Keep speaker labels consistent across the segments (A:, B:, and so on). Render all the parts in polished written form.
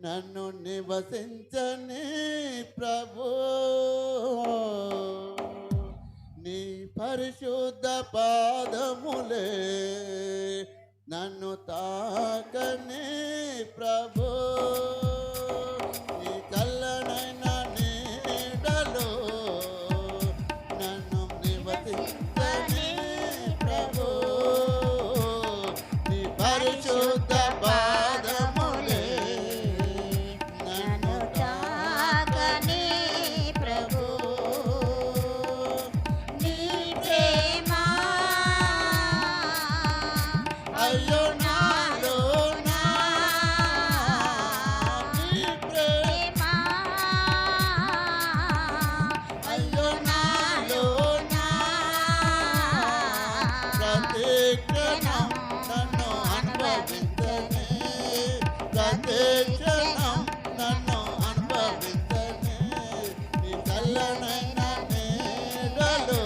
A: నన్ను నివసించని ప్రభు, నీ పరిశుద్ధ పాదములే నన్ను తాకని ప్రభు, నీ చల్లనైన నీడలో నన్ను నివసించని ప్రభు, నీ పరిశుద్ధ పాదములే నన్ను తాకని ప్రభు, నీ ప్రేమ అయ్యో నాలో నా, నీ ప్రేమ అయ్యో నాలో నా, ప్రతి క్షణం నన్ను అనుభవించని, ప్రతి క్షణం నన్ను అనుభవించని, నీ చల్లనైన నీడలో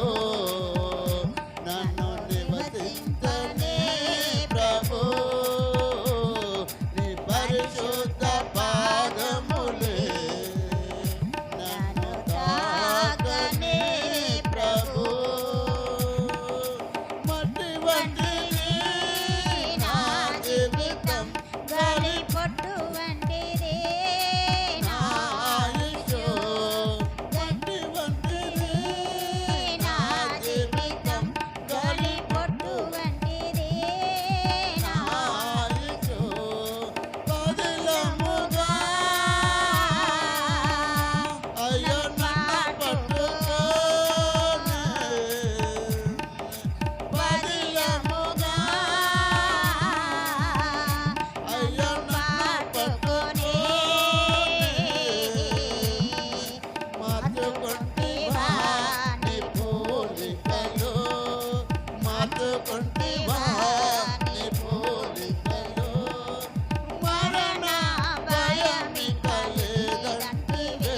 A: నన్ను నివసించని ప్రభు, నీ పరిశుద్ధ పాదములే నన్ను తాకని ప్రభు, మట్టి వంటిది నా జీవితం,
B: గాలి పొట్టు వంటిది
A: నా ఆయుష్షు, మట్టి వంటిది
B: నా జీవితం, గాలి పొట్టు వంటిది
A: నా ఆయుష్షు, పదిలముగా అయ్యో నన్ను పట్టుకోని, పదిలముగా అయ్యో నన్ను పట్టుకోని, మార్చుకుంటివా నీ పోలికలు, మార్చుకుంటివా నీ పోలికలు, మరణ భయమిక లేదంటివే,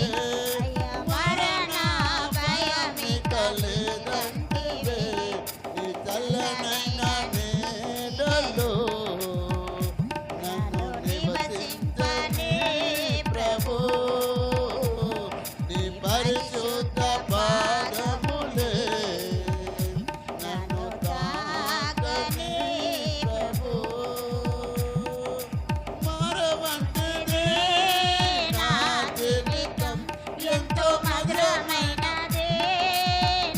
A: మరణ భయమిక లేదంటివే, నీ చల్లనైన నీడలో నన్ను నివసించని ప్రభు, నీ పరిశుద్ధ పాదములే నన్ను తాకని ప్రభు, మరవంటిది నా జీవితం, ఎంతో
B: మధురమైనదే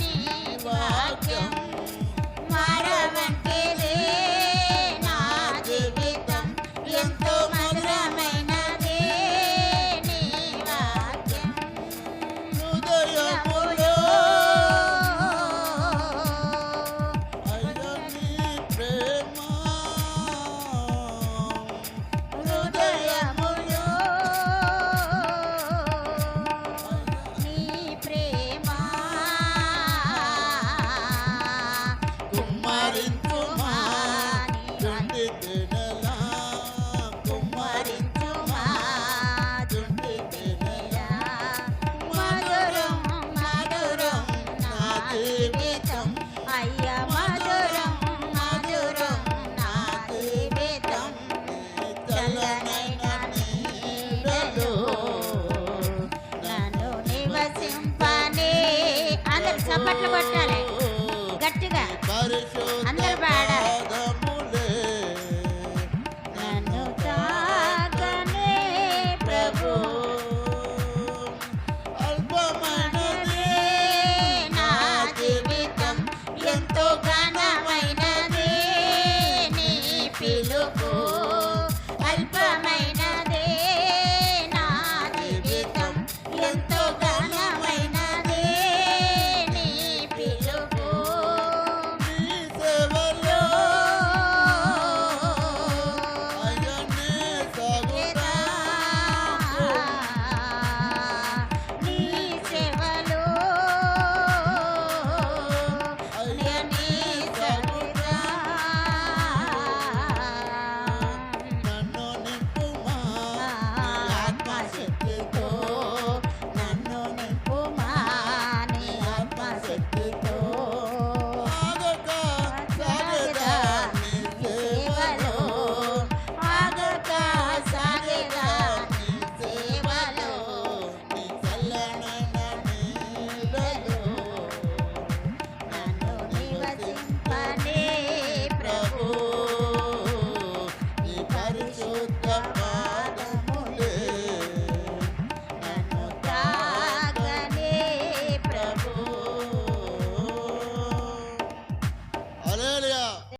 B: నీ వాక్యం, మరవంటిది నా జీవితం, ఎంతో మధురమైనదే నీ వాక్యం,
A: హృదయములో అయ్యో నీ ప్రేమ,
B: హృదయములో నీ ప్రేమ
A: కుమ్మరించుమా చుండి తినలా, కుమ్మరించుమా చుండి తినలా,
B: మధురం మధురం
A: నా జీవితం,
B: అయ్య మధురం మధురం నా జీవితం,
A: నీ చల్లనైన నీడలో
B: నన్ను నివసింపని. అందరు చప్పట్లు కొట్టాలి గట్టిగా,
A: పరిశుద్ధ
B: అందరూ పాడాలి.
A: పాదములే
B: నన్ను తాకని ప్రభు,
A: అల్పమైనది
B: నా జీవితం, ఎంతో ఘనమైనది నీ పిలుపు,